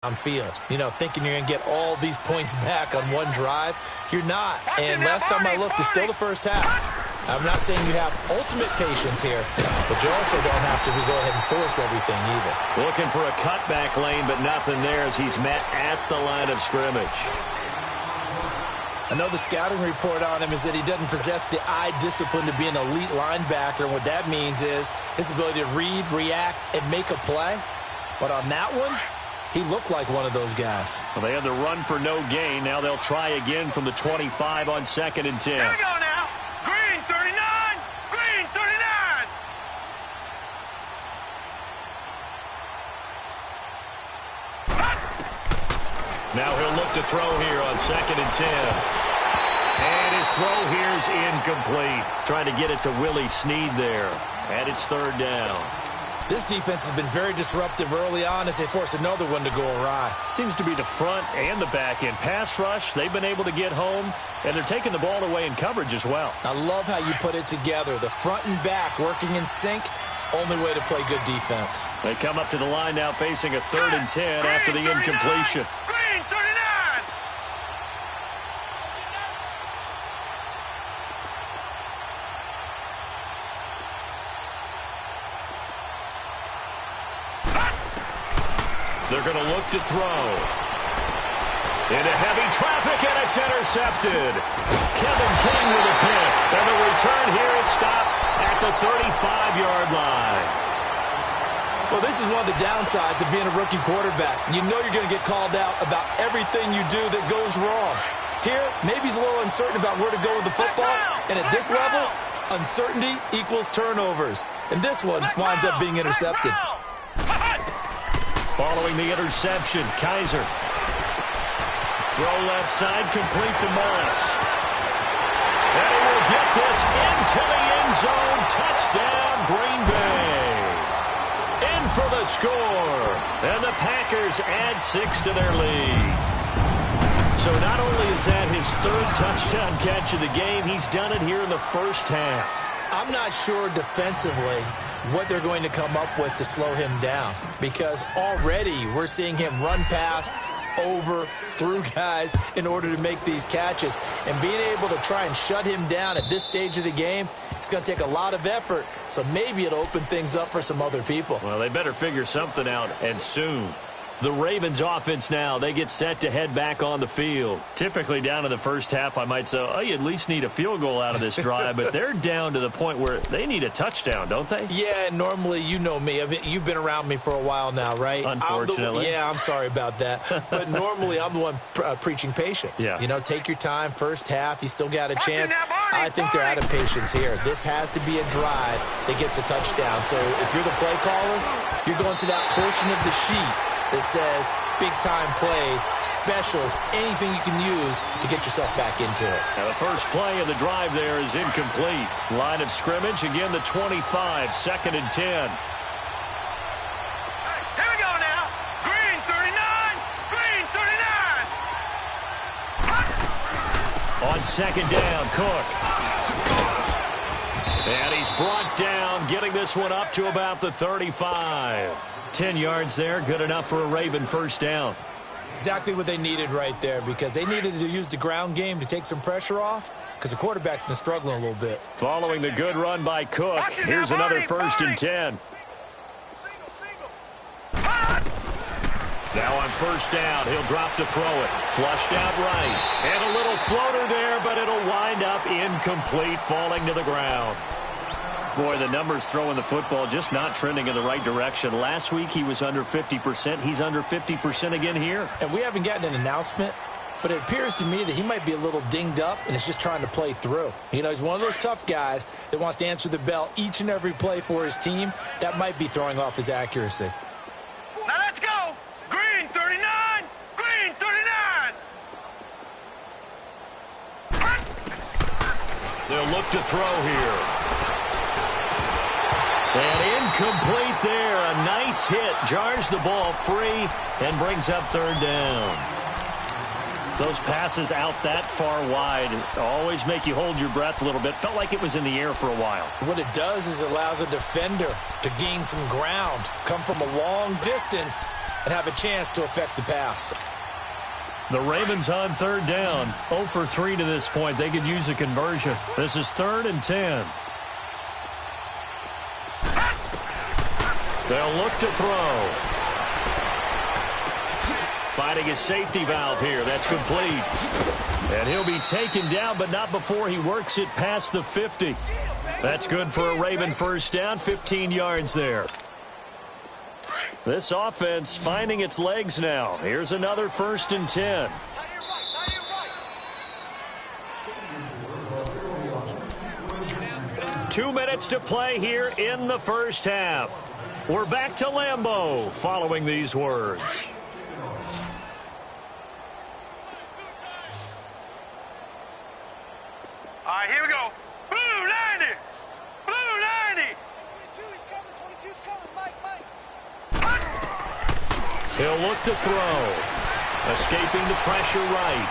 downfield. You know, thinking you're going to get all these points back on one drive. You're not. And last time I looked, it's still the first half. I'm not saying you have ultimate patience here, but you also don't have to go ahead and force everything either. Looking for a cutback lane, but nothing there as he's met at the line of scrimmage. I know the scouting report on him is that he doesn't possess the eye discipline to be an elite linebacker. And what that means is his ability to read, react, and make a play. But on that one, he looked like one of those guys. Well, they had the run for no gain. Now they'll try again from the 25 on 2nd and 10. Here we go now. Green 39. Green 39. Now he'll look to throw here on 2nd and 10. And his throw here is incomplete. Trying to get it to Willie Snead there. And it's 3rd down. This defense has been very disruptive early on as they force another one to go awry. Seems to be the front and the back end. Pass rush, they've been able to get home, and they're taking the ball away in coverage as well. I love how you put it together. The front and back working in sync, only way to play good defense. They come up to the line now facing a 3rd and 10 after the incompletion. Green 39. They're going to look to throw. Into heavy traffic, and it's intercepted. Kevin King with a pick. And the return here is stopped at the 35-yard line. Well, this is one of the downsides of being a rookie quarterback. You know you're going to get called out about everything you do that goes wrong. Here, maybe he's a little uncertain about where to go with the football. And at this level, uncertainty equals turnovers. And this one winds up being intercepted. Following the interception, Kaiser. Throw left side, complete to Morris. And he will get this into the end zone. Touchdown, Green Bay. In for the score. And the Packers add 6 to their lead. So not only is that his 3rd touchdown catch of the game, he's done it here in the first half. I'm not sure defensively what they're going to come up with to slow him down, because already we're seeing him run past, over, through guys in order to make these catches. And being able to try and shut him down at this stage of the game, it's going to take a lot of effort. So maybe it'll open things up for some other people. Well, they better figure something out, and soon. The Ravens offense now, they get set to head back on the field. Typically down in the first half, I might say, oh, you at least need a field goal out of this drive, but they're down to the point where they need a touchdown, don't they? Yeah, normally, you know me. I mean, you've been around me for a while now, right? Unfortunately. I'm sorry about that. But normally, I'm the one preaching patience. Yeah. You know, take your time. First half, you still got a chance. I think they're out of patience here. This has to be a drive that gets a touchdown. So if you're the play caller, you're going to that portion of the sheet that says big-time plays, specials, anything you can use to get yourself back into it. Now the first play of the drive there is incomplete. Line of scrimmage, again the 25, 2nd and 10. Here we go now. Green 39. Green 39. On 2nd down, Cook. And he's brought down, getting this one up to about the 35. 10 yards there, good enough for a Raven first down. Exactly what they needed right there, because they needed to use the ground game to take some pressure off, because the quarterback's been struggling a little bit. Following the good run by Cook, here's another 1st and 10. Now on 1st down, he'll drop to throw it. Flushed out right. And a little floater there, but it'll wind up incomplete, falling to the ground. Boy, the numbers throwing the football just not trending in the right direction. Last week he was under 50%. He's under 50% again here. And we haven't gotten an announcement, but it appears to me that he might be a little dinged up and is just trying to play through. You know, he's one of those tough guys that wants to answer the bell each and every play for his team. That might be throwing off his accuracy. Now let's go. Green 39. Green 39. They'll look to throw here. And incomplete there. A nice hit. Jars the ball free and brings up 3rd down. Those passes out that far wide always make you hold your breath a little bit. Felt like it was in the air for a while. What it does is it allows a defender to gain some ground, come from a long distance, and have a chance to affect the pass. The Ravens on third down. 0 for 3 to this point. They could use a conversion. This is 3rd and 10. They'll look to throw. Finding his safety valve here. That's complete. And he'll be taken down, but not before he works it past the 50. That's good for a Raven first down. 15 yards there. This offense finding its legs now. Here's another 1st and 10. 2 minutes to play here in the first half. We're back to Lambeau following these words. All right, here we go. Blue 90. Blue 90. 22's coming. 22's coming. Mike. He'll look to throw. Escaping the pressure right.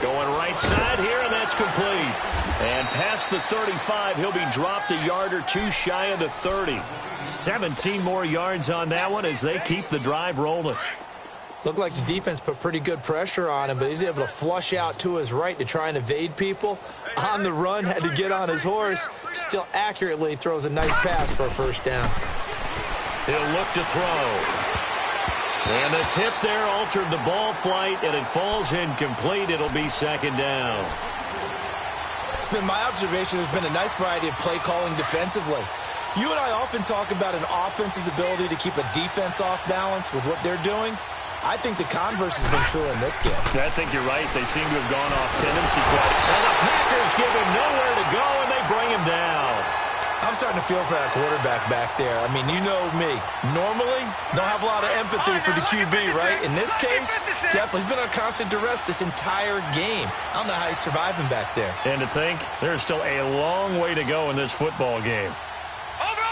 Going right side here, and that's complete. And past the 35, he'll be dropped a yard or two shy of the 30. 17 more yards on that one as they keep the drive rolling. Looked like the defense put pretty good pressure on him, but he's able to flush out to his right to try and evade people. On the run, had to get on his horse. Still accurately throws a nice pass for a first down. He'll look to throw. And the tip there altered the ball flight, and it falls incomplete. It'll be 2nd down. It's been my observation there's been a nice variety of play calling defensively. You and I often talk about an offense's ability to keep a defense off balance with what they're doing. I think the converse has been true in this game. I think you're right. They seem to have gone off tendency quite. And the Packers give him nowhere to go, and they bring him down. I'm starting to feel for that quarterback back there. I mean, you know me. Normally, don't have a lot of empathy for the QB, right? In this case, definitely. He's been under constant duress this entire game. I don't know how he's surviving back there. And to think, there's still a long way to go in this football game. Over.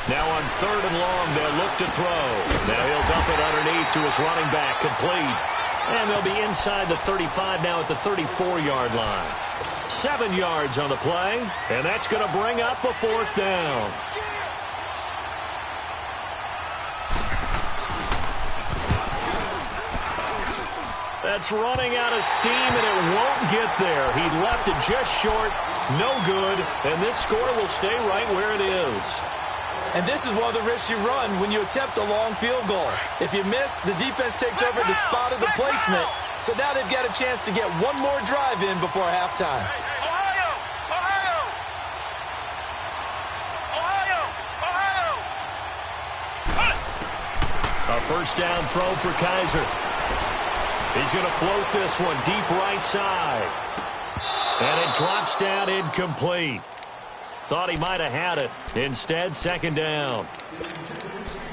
Now on 3rd and long, they'll look to throw. Now he'll dump it underneath to his running back, complete. And they'll be inside the 35 now at the 34-yard line. 7 yards on the play, and that's going to bring up a 4th down. That's running out of steam, and it won't get there. He left it just short, no good, and this score will stay right where it is. And this is one of the risks you run when you attempt a long field goal. If you miss, the defense takes over the spot of the placement. So now they've got a chance to get one more drive in before halftime. A first down throw for Kaiser. He's going to float this one deep right side. And it drops down incomplete. Thought he might have had it. Instead, 2nd down.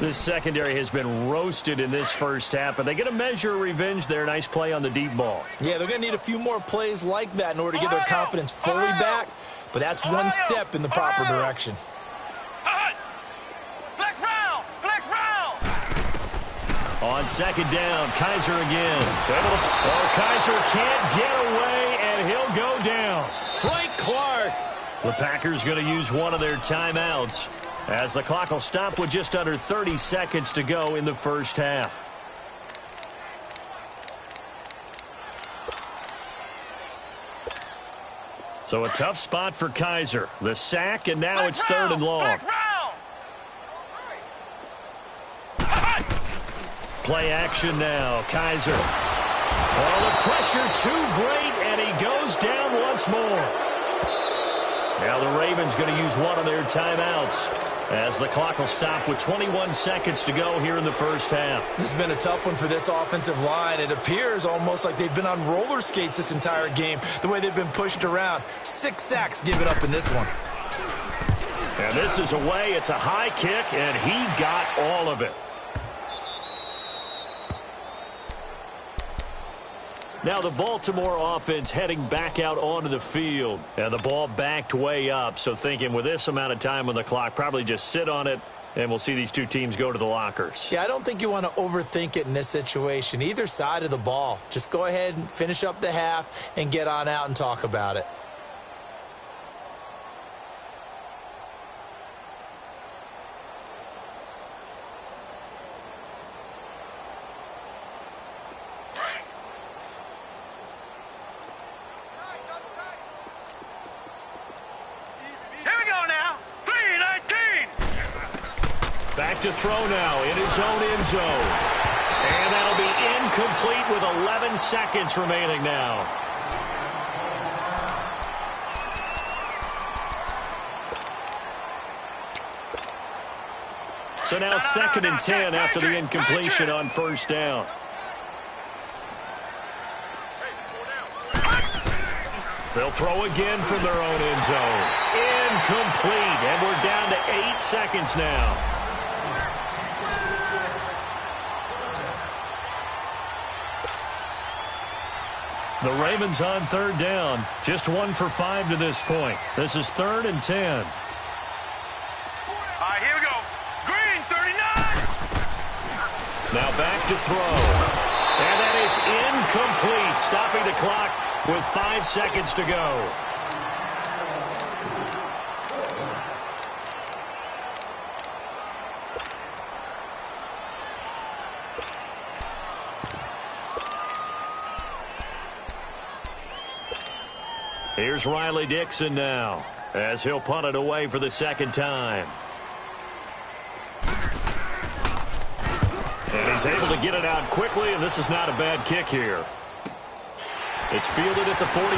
This secondary has been roasted in this first half, but they get a measure of revenge there. Nice play on the deep ball. Yeah, they're going to need a few more plays like that in order to get their confidence fully back, but that's one step in the proper direction. Flex round. On 2nd down, Kaiser again. Kaiser can't get away, and he'll go down. Frank Clark. The Packers going to use one of their timeouts as the clock will stop with just under 30 seconds to go in the first half. So a tough spot for Kaiser. The sack, and now it's 3rd and long. Play action now. Kaiser. Oh, the pressure too great, and he goes down once more. Now the Ravens going to use one of their timeouts as the clock will stop with 21 seconds to go here in the first half. This has been a tough one for this offensive line. It appears almost like they've been on roller skates this entire game, the way they've been pushed around. 6 sacks given up in this one. And this is away. It's a high kick, and he got all of it. Now the Baltimore offense heading back out onto the field. And the ball backed way up. So thinking with this amount of time on the clock, probably just sit on it, and we'll see these two teams go to the lockers. Yeah, I don't think you want to overthink it in this situation. Either side of the ball. Just go ahead and finish up the half and get on out and talk about it. Back to throw now in his own end zone. And that'll be incomplete with 11 seconds remaining now. So now 2nd and 10 after the incompletion on first down. They'll throw again from their own end zone. Incomplete, and we're down to 8 seconds now. The Ravens on 3rd down. Just 1 for 5 to this point. This is 3rd and 10. All right, here we go. Green, 39. Now back to throw. And that is incomplete, stopping the clock with 5 seconds to go. Here's Riley Dixon now, as he'll punt it away for the 2nd time. And he's able to get it out quickly, and this is not a bad kick here. It's fielded at the 45.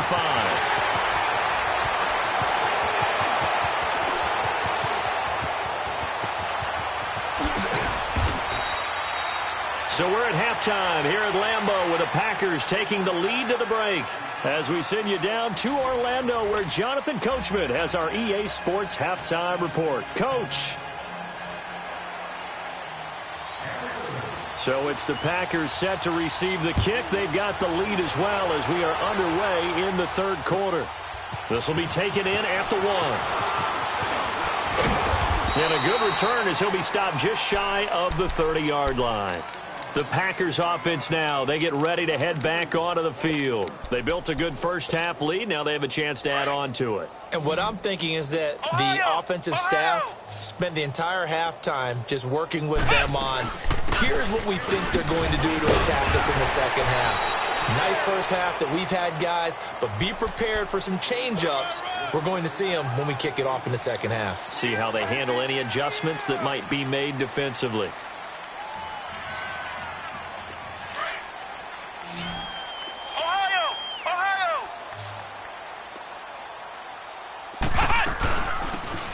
So we're at halftime here at Lambeau with the Packers taking the lead to the break. As we send you down to Orlando where Jonathan Coachman has our EA Sports halftime report. Coach. So it's the Packers set to receive the kick. They've got the lead as well as we are underway in the 3rd quarter. This will be taken in at the 1. And a good return as he'll be stopped just shy of the 30-yard line. The Packers offense now, they get ready to head back onto the field. They built a good first-half lead. Now they have a chance to add on to it. And what I'm thinking is that the offensive staff spent the entire halftime just working with them on, here's what we think they're going to do to attack us in the 2nd half. Nice first half that we've had, guys, but be prepared for some change-ups. We're going to see them when we kick it off in the 2nd half. See how they handle any adjustments that might be made defensively.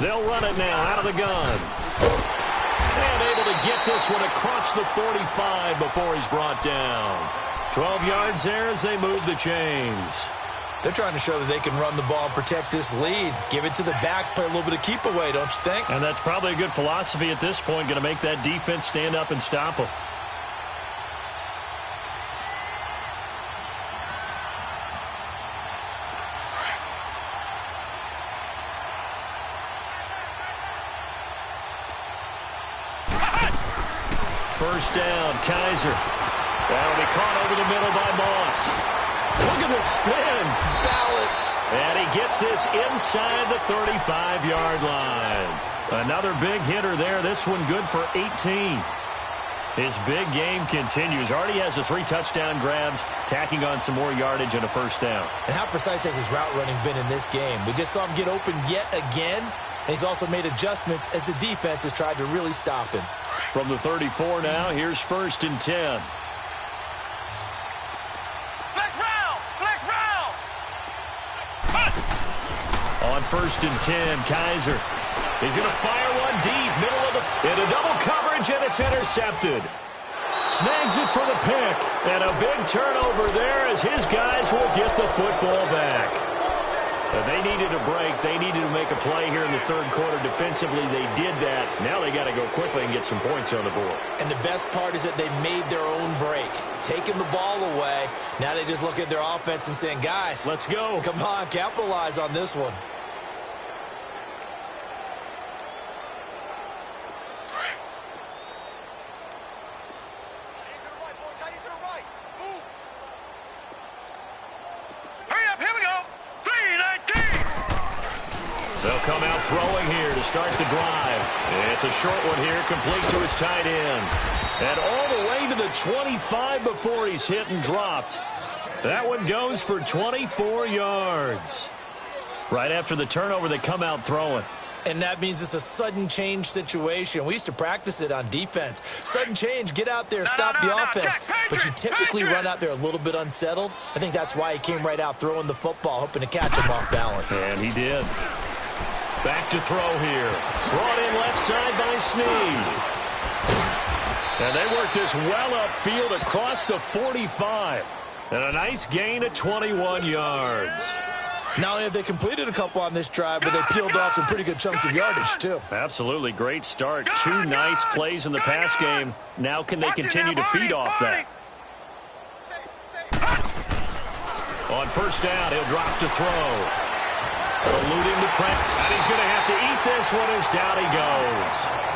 They'll run it now out of the gun. And able to get this one across the 45 before he's brought down. 12 yards there as they move the chains. They're trying to show that they can run the ball and protect this lead. Give it to the backs, play a little bit of keep away, don't you think? And that's probably a good philosophy at this point, going to make that defense stand up and stop them. First down, Kaiser. That'll be caught over the middle by Moss. Look at the spin. Balance. And he gets this inside the 35-yard line. Another big hitter there. This one good for 18. His big game continues. Already has the 3 touchdown grabs, tacking on some more yardage and a first down. And how precise has his route running been in this game? We just saw him get open yet again, and he's also made adjustments as the defense has tried to really stop him. From the 34 now, here's 1st and 10. Flex round! Flex round! On 1st and 10, Kaiser. He's going to fire one deep, middle of the... into double coverage, and it's intercepted. Snags it for the pick. And a big turnover there as his guys will get the football back. They needed a break. They needed to make a play here in the 3rd quarter. Defensively, they did that. Now they got to go quickly and get some points on the board. And the best part is that they made their own break. Taking the ball away. Now they just look at their offense and saying, guys, let's go. Come on, capitalize on this one. They'll come out throwing here to start the drive. It's a short one here, complete to his tight end. And all the way to the 25 before he's hit and dropped. That one goes for 24 yards. Right after the turnover, they come out throwing. And that means it's a sudden change situation. We used to practice it on defense. Sudden change, get out there, stop the offense. But you typically run out there a little bit unsettled. I think that's why he came right out throwing the football, hoping to catch him off balance. And he did. Back to throw here. Brought in left side by Snead. And they work this well upfield across the 45. And a nice gain of 21 yards. Not only have they completed a couple on this drive, but they peeled off some pretty good chunks of yardage, too. Absolutely great start. 2 nice plays in the pass game. Now can they continue to feed off that? On first down, he'll drop to throw. Eluding the press. And he's going to have to eat this one as down he goes.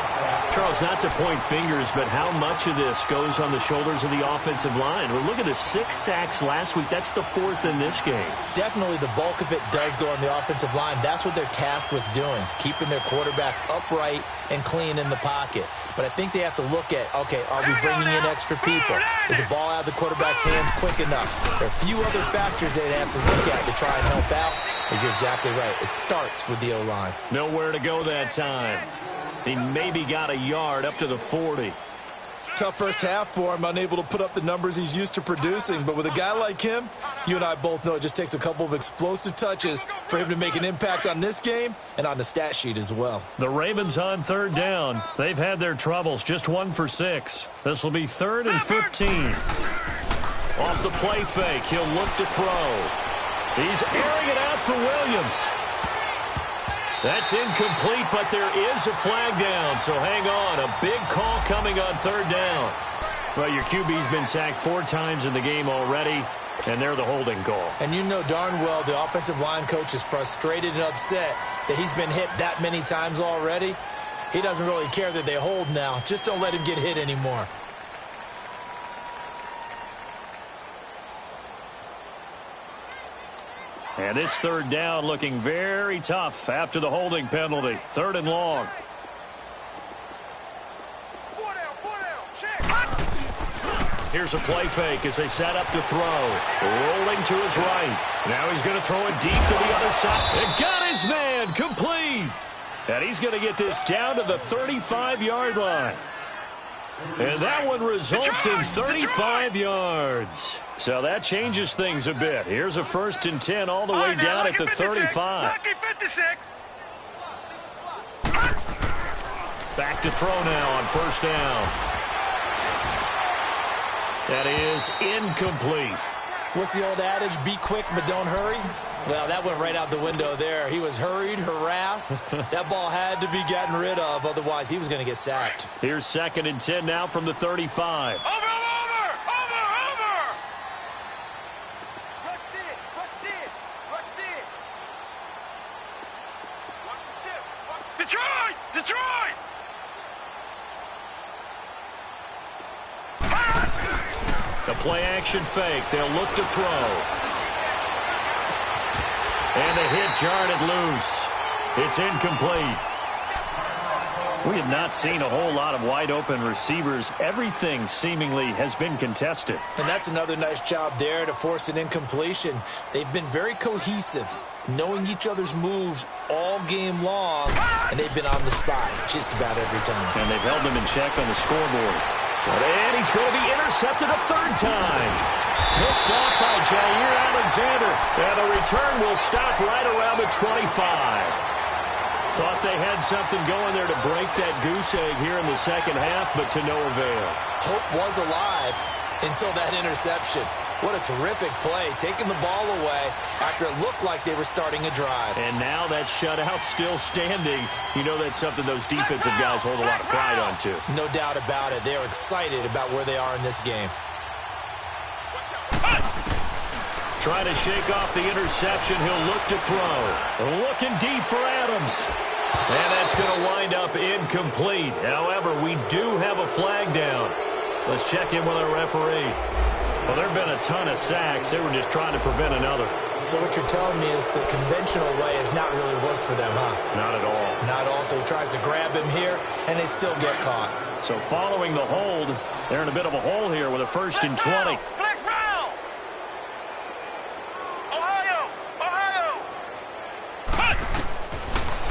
Charles, not to point fingers, but how much of this goes on the shoulders of the offensive line? Well, look at the 6 sacks last week. That's the 4th in this game. Definitely the bulk of it does go on the offensive line. That's what they're tasked with doing, keeping their quarterback upright and clean in the pocket. But I think they have to look at, okay, are we bringing in extra people? Is the ball out of the quarterback's hands quick enough? There are a few other factors they'd have to look at to try and help out. But you're exactly right. It starts with the O-line. Nowhere to go that time. He maybe got a yard up to the 40. Tough first half for him, unable to put up the numbers he's used to producing. But with a guy like him, you and I both know it just takes a couple of explosive touches for him to make an impact on this game and on the stat sheet as well. The Ravens on third down. They've had their troubles, just 1 for 6. This will be 3rd and 15. Off the play fake, he'll look to throw. He's airing it out for Williams. That's incomplete, but there is a flag down, so hang on. A big call coming on third down. Well, your QB's been sacked 4 times in the game already, and they're the holding call. And you know darn well the offensive line coach is frustrated and upset that he's been hit that many times already. He doesn't really care that they hold now. Just don't let him get hit anymore. And this third down looking very tough after the holding penalty. 3rd and long. Here's a play fake as they set up to throw. Rolling to his right. Now he's going to throw it deep to the other side. And got his man complete. And he's going to get this down to the 35-yard line. And that one results in 35 yards. So that changes things a bit. Here's a 1st and 10 all the way down at the 35. Back to throw now on first down. That is incomplete. What's the old adage? Be quick, but don't hurry. Well, that went right out the window there. He was hurried, harassed. That ball had to be gotten rid of, otherwise he was going to get sacked. Here's 2nd and 10 now from the 35. Over! Detroit! The play-action fake. They'll look to throw. And the hit jarred it loose. It's incomplete. We have not seen a whole lot of wide-open receivers. Everything seemingly has been contested. And that's another nice job there to force an incompletion. They've been very cohesive, knowing each other's moves all game long, and they've been on the spot just about every time. And they've held them in check on the scoreboard. And he's going to be intercepted a 3rd time. Picked off by Jair Alexander. And the return will stop right around the 25. Thought they had something going there to break that goose egg here in the second half, but to no avail. Hope was alive until that interception. What a terrific play, taking the ball away after it looked like they were starting a drive. And now that shutout still standing. You know that's something those defensive guys hold a lot of pride on, too. No doubt about it. They're excited about where they are in this game. Trying to shake off the interception. He'll look to throw. Looking deep for Adams. And that's going to wind up incomplete. However, we do have a flag down. Let's check in with our referee. Well, there have been a ton of sacks. They were just trying to prevent another. So what you're telling me is the conventional way has not really worked for them, huh? Not at all. Not all. So he tries to grab him here, and they still get caught. So following the hold, they're in a bit of a hole here with a 1st and 20. Flex Brown! Ohio!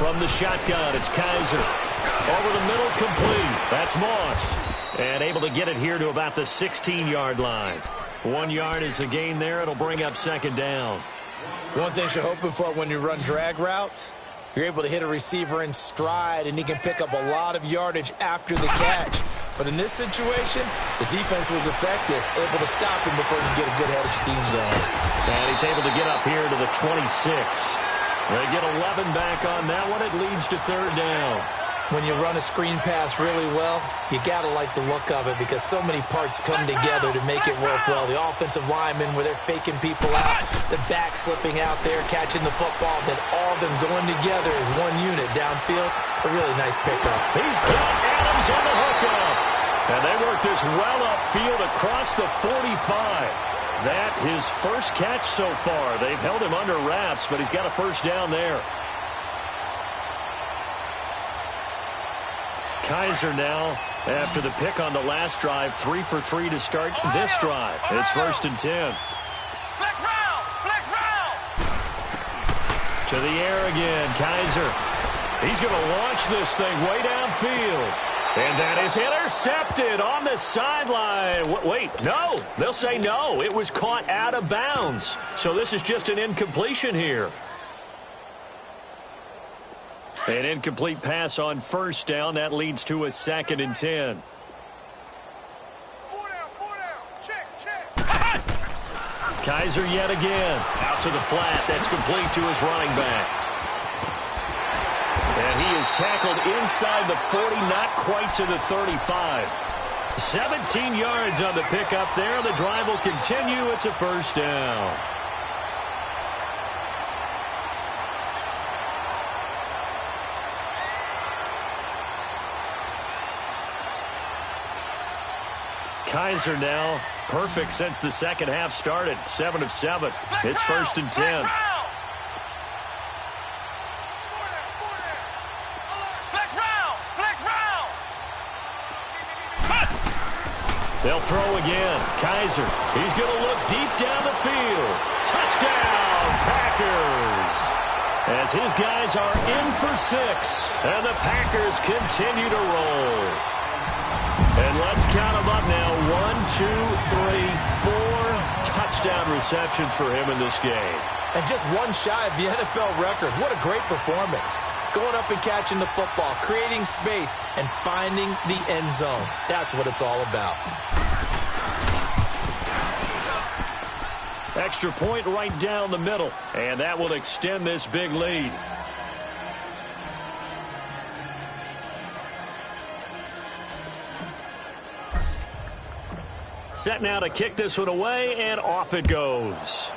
from the shotgun. It's Kaiser. Over the middle, complete. That's Moss. And able to get it here to about the 16-yard line. 1 yard is a gain there. It'll bring up second down. One thing you're hoping for when you run drag routes, you're able to hit a receiver in stride, and he can pick up a lot of yardage after the catch. But in this situation, the defense was effective, able to stop him before he can get a good head of steam going. And he's able to get up here to the 26. They get 11 back on that one. It leads to third down. When you run a screen pass really well, you got to like the look of it because so many parts come together to make it work well. The offensive linemen, where they're faking people out, the back slipping out there, catching the football, then all of them going together as one unit downfield. A really nice pickup. He's got Adams on the hookup. And they work this well upfield across the 45. That his first catch so far. They've held him under wraps, but he's got a first down there. Kaiser now, after the pick on the last drive, 3 for 3 to start this drive. It's 1st and 10. Flex round! Flex round! To the air again, Kaiser. He's going to launch this thing way downfield. And that is intercepted on the sideline. Wait, no. They'll say no. It was caught out of bounds. So this is just an incompletion here. An incomplete pass on first down. That leads to a 2nd and 10. 4 down. Check. Kaiser yet again. Out to the flat. That's complete to his running back. And he is tackled inside the 40, not quite to the 35. 17 yards on the pickup there. The drive will continue. It's a first down. Kaiser now perfect since the second half started. 7 of 7. It's 1st and 10. They'll throw again. Kaiser. He's going to look deep down the field. Touchdown, Packers. As his guys are in for 6. And the Packers continue to roll. And let's count them up now. 1, 2, 3, 4 touchdown receptions for him in this game. And just one shy of the NFL record. What a great performance. Going up and catching the football, creating space, and finding the end zone. That's what it's all about. Extra point right down the middle. And that will extend this big lead. Set now to kick this one away, and off it goes.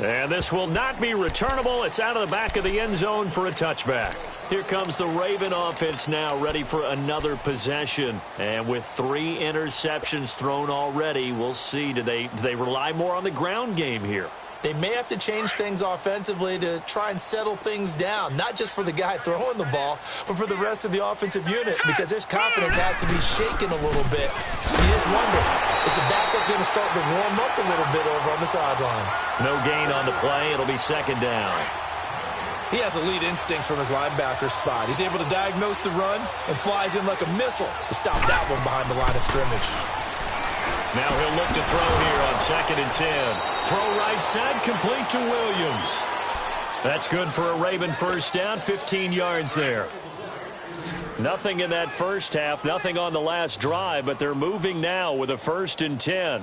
And this will not be returnable. It's out of the back of the end zone for a touchback. Here comes the Raven offense now, ready for another possession. And with 3 interceptions thrown already, we'll see. Do they rely more on the ground game here? They may have to change things offensively to try and settle things down, not just for the guy throwing the ball, but for the rest of the offensive unit, because their confidence has to be shaken a little bit. You just wonder, is the backup going to start to warm up a little bit over on the sideline? No gain on the play. It'll be 2nd down. He has elite instincts from his linebacker spot. He's able to diagnose the run and flies in like a missile to stop that one behind the line of scrimmage. Now he'll look to throw here on 2nd and 10. Throw right side, complete to Williams. That's good for a Raven first down, 15 yards there. Nothing in that first half, nothing on the last drive, but they're moving now with a 1st and 10.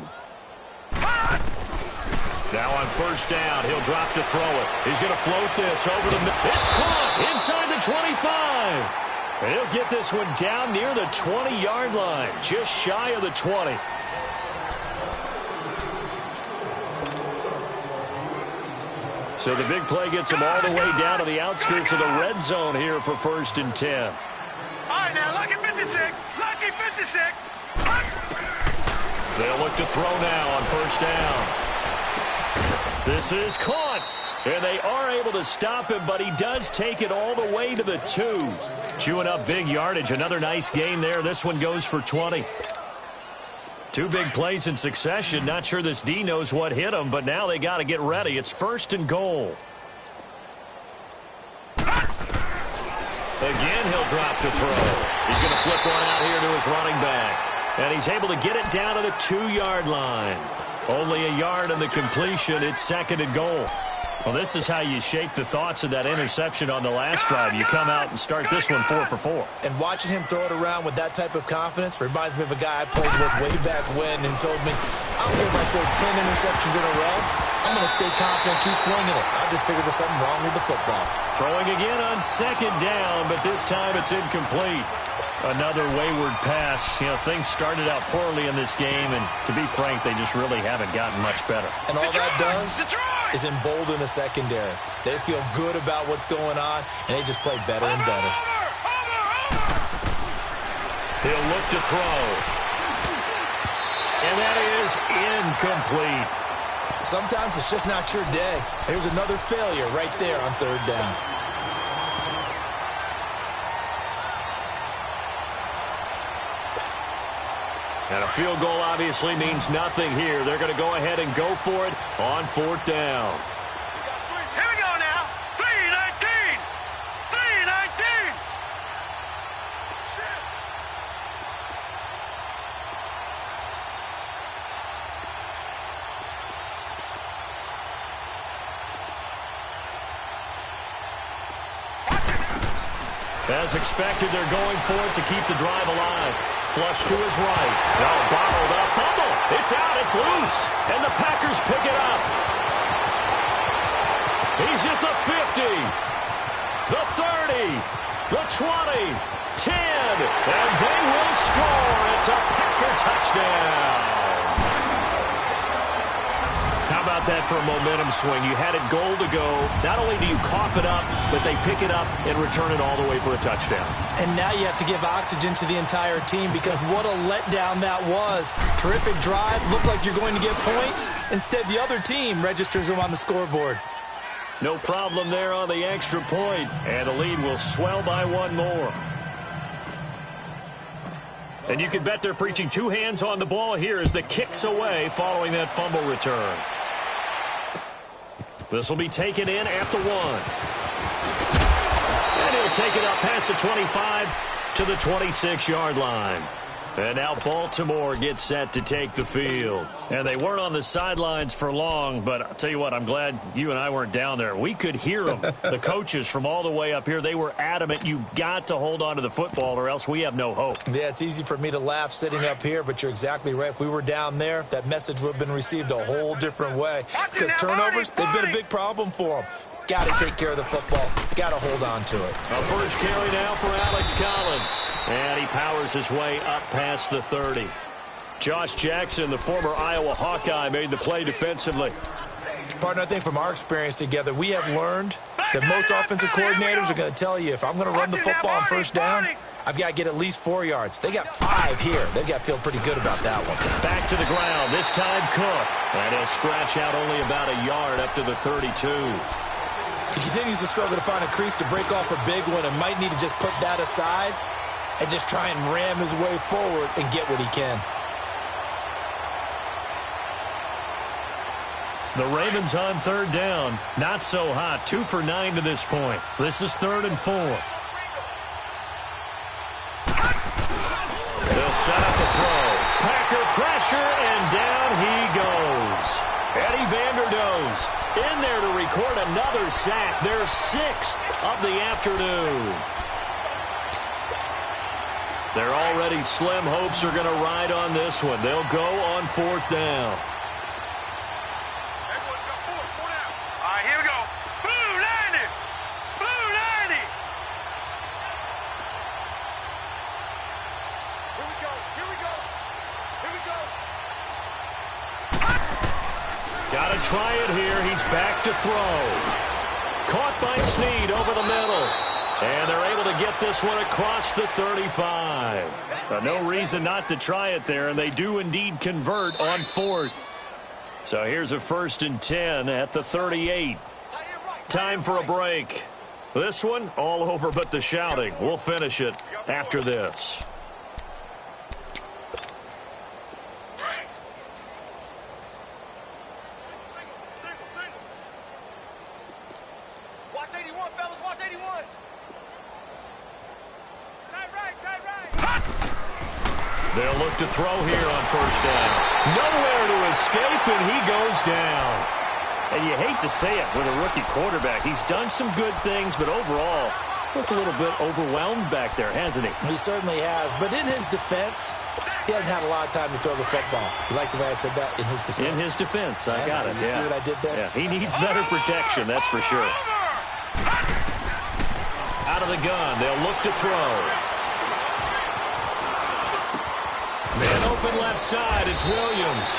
Now on first down, he'll drop to throw it. He's going to float this over the middle. It's caught inside the 25. And he'll get this one down near the 20-yard line, just shy of the 20. So the big play gets him all the way down to the outskirts of the red zone here for 1st and 10. All right, now, lucky 56. Lucky 56. They'll look to throw now on first down. This is caught. And they are able to stop him, but he does take it all the way to the 2. Chewing up big yardage. Another nice gain there. This one goes for 20. Two big plays in succession. Not sure this D knows what hit him, but now they got to get ready. It's 1st and goal. Again, he'll drop to throw. He's going to flip one out here to his running back. And he's able to get it down to the 2-yard line. Only a yard on the completion. It's 2nd and goal. Well, this is how you shake the thoughts of that interception on the last drive. You come out and start this one 4 for 4. And watching him throw it around with that type of confidence reminds me of a guy I played with way back when and told me, I don't care if I throw 10 interceptions in a row. I'm going to stay confident, keep flinging it. I just figured there's something wrong with the football. Throwing again on 2nd down, but this time it's incomplete. Another wayward pass. You know, things started out poorly in this game, and to be frank, they just really haven't gotten much better. And all that does is embolden the secondary. They feel good about what's going on, and they just play better and better. He'll look to throw. And that is incomplete. Sometimes it's just not your day. Here's another failure right there on 3rd down. And a field goal obviously means nothing here. They're going to go ahead and go for it on 4th down. Here we go now. 3-19. 3-19. As expected, they're going for it to keep the drive alive. Flush to his right. Now bottled up. Fumble. It's out. It's loose. And the Packers pick it up. He's at the 50. The 30. The 20. 10. And they will score. It's a Packer touchdown. How about that for a momentum swing? You had it goal to go. Not only do you cough it up, but they pick it up and return it all the way for a touchdown. And now you have to give oxygen to the entire team because what a letdown that was. Terrific drive. Looked like you're going to get points. Instead, the other team registers them on the scoreboard. No problem there on the extra point. And the lead will swell by one more. And you can bet they're preaching 2 hands on the ball here as the kick's away following that fumble return. This will be taken in at the 1. And he'll take it up past the 25 to the 26-yard line. And now Baltimore gets set to take the field. And they weren't on the sidelines for long, but I'll tell you what, I'm glad you and I weren't down there. We could hear them, the coaches from all the way up here. They were adamant, you've got to hold on to the football or else we have no hope. Yeah, it's easy for me to laugh sitting up here, but you're exactly right. If we were down there, that message would have been received a whole different way. Because turnovers, they've been a big problem for them. Got to take care of the football. Got to hold on to it. A first carry now for Alex Collins. And he powers his way up past the 30. Josh Jackson, the former Iowa Hawkeye, made the play defensively. Partner, I think from our experience together, we have learned that most offensive coordinators are going to tell you, if I'm going to run the football on 1st down, I've got to get at least 4 yards. They got 5 here. They've got to feel pretty good about that one. Back to the ground. This time Cook. And he'll scratch out only about a yard up to the 32. He continues to struggle to find a crease to break off a big one and might need to just put that aside and just try and ram his way forward and get what he can. The Ravens on 3rd down. Not so hot. 2 for 9 to this point. This is 3rd and 4. They'll set up a throw. Packer pressure, and down he goes. Eddie Vanderdoes in there to record another sack. Their 6th of the afternoon. Their already slim hopes are going to ride on this one. They'll go on 4th down. All right, here we go. Blue 90. Blue 90. Here we go. Here we go. Here we go. Got to try it here. He's back to throw. Caught by Snead over the middle. And they're able to get this one across the 35. No reason not to try it there, and they do indeed convert on 4th. So here's a 1st and 10 at the 38. Time for a break. This one, all over but the shouting. We'll finish it after this. Watch 81, fellas. Watch 81. Tight right, tight right. They'll look to throw here on first down. Nowhere to escape, and he goes down. And you hate to say it with a rookie quarterback. He's done some good things, but overall, looked a little bit overwhelmed back there, hasn't he? He certainly has. But in his defense, he hasn't had a lot of time to throw the football. You like the way I said that? In his defense? In his defense. I got it. You see what I did there? Yeah, he needs better protection, that's for sure. Out of the gun, they'll look to throw. Man open left side, it's Williams.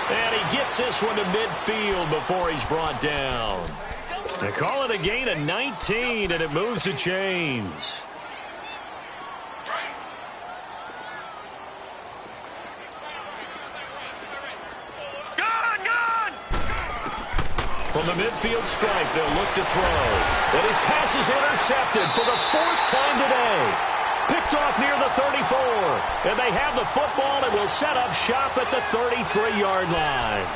And he gets this one to midfield before he's brought down. They call it a gain of 19, and it moves the chains. From the midfield stripe, they'll look to throw. And his pass is intercepted for the 4th time today. Picked off near the 34. And they have the football and will set up shop at the 33-yard line.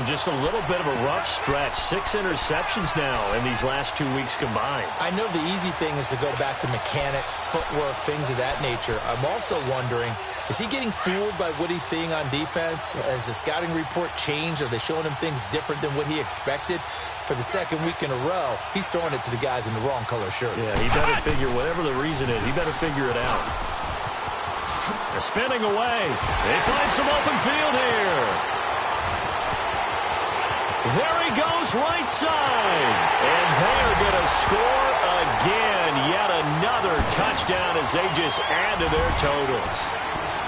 Just a little bit of a rough stretch. 6 interceptions now in these last 2 weeks combined. I know the easy thing is to go back to mechanics, footwork, things of that nature. I'm also wondering, is he getting fooled by what he's seeing on defense? Has the scouting report changed? Are they showing him things different than what he expected? For the 2nd week in a row, he's throwing it to the guys in the wrong color shirts. Yeah, he better figure, whatever the reason is, he better figure it out. They're spinning away. They find some open field here. There he goes, right side. And they're going to score again. Yet another touchdown as they just add to their totals.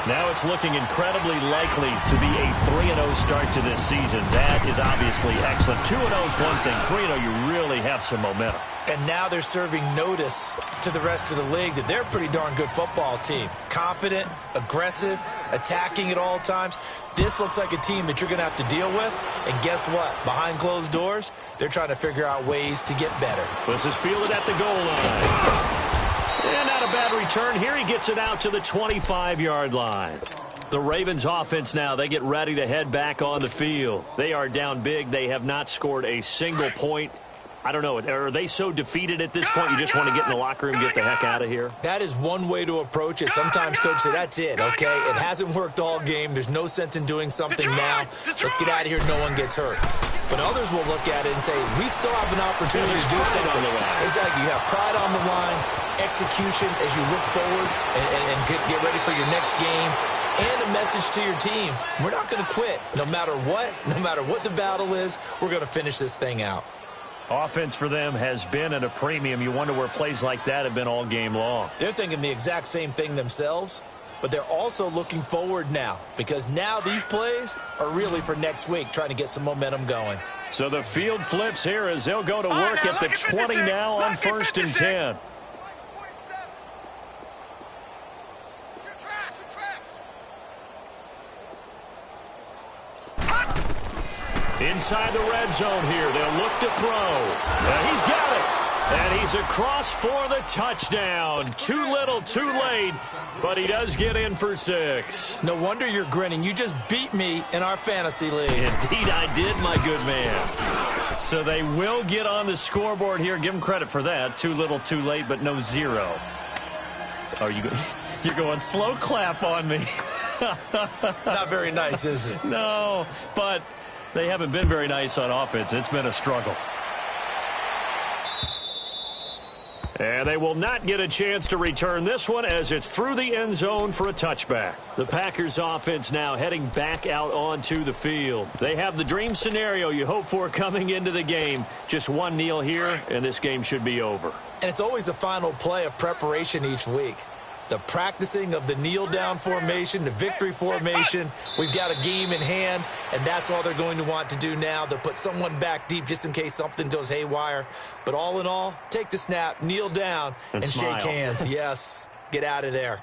Now it's looking incredibly likely to be a 3-0 start to this season. That is obviously excellent. 2-0 is one thing. 3-0, you really have some momentum. And now they're serving notice to the rest of the league that they're a pretty darn good football team. Confident, aggressive, attacking at all times. This looks like a team that you're going to have to deal with. And guess what? Behind closed doors, they're trying to figure out ways to get better. This is fielded at the goal line. And not a bad return here. He gets it out to the 25-yard line. The Ravens offense now, they get ready to head back on the field. They are down big. They have not scored a single point. I don't know. Are they so defeated at this point you just want to get in the locker room and get the heck out of here? That is one way to approach it. Sometimes coach say, that's it, okay? It hasn't worked all game. There's no sense in doing something now. Let's get out of here. No one gets hurt. But others will look at it and say, we still have an opportunity to do something. Exactly. You have pride on the line, execution as you look forward and get ready for your next game. And a message to your team. We're not going to quit. No matter what the battle is, we're going to finish this thing out. Offense for them has been at a premium. You wonder where plays like that have been all game long. They're thinking the exact same thing themselves, but they're also looking forward now because now these plays are really for next week, trying to get some momentum going. So the field flips here as they'll go to work at the 20 now on 1st and 10. Inside the red zone here, they'll look to throw. And he's got it. And he's across for the touchdown. Too little, too late, but he does get in for 6. No wonder you're grinning. You just beat me in our fantasy league. Indeed I did, my good man. So they will get on the scoreboard here. Give them credit for that. Too little, too late, but no 0. Oh, you're going slow clap on me. Not very nice, is it? No, but they haven't been very nice on offense. It's been a struggle. And they will not get a chance to return this one as it's through the end zone for a touchback. The Packers offense now heading back out onto the field. They have the dream scenario you hope for coming into the game. Just one kneel here, and this game should be over. And it's always the final play of preparation each week. The practicing of the kneel-down formation, the victory formation. We've got a game in hand, and that's all they're going to want to do now. They'll put someone back deep just in case something goes haywire. But all in all, take the snap, kneel down, and shake hands. Yes, get out of there.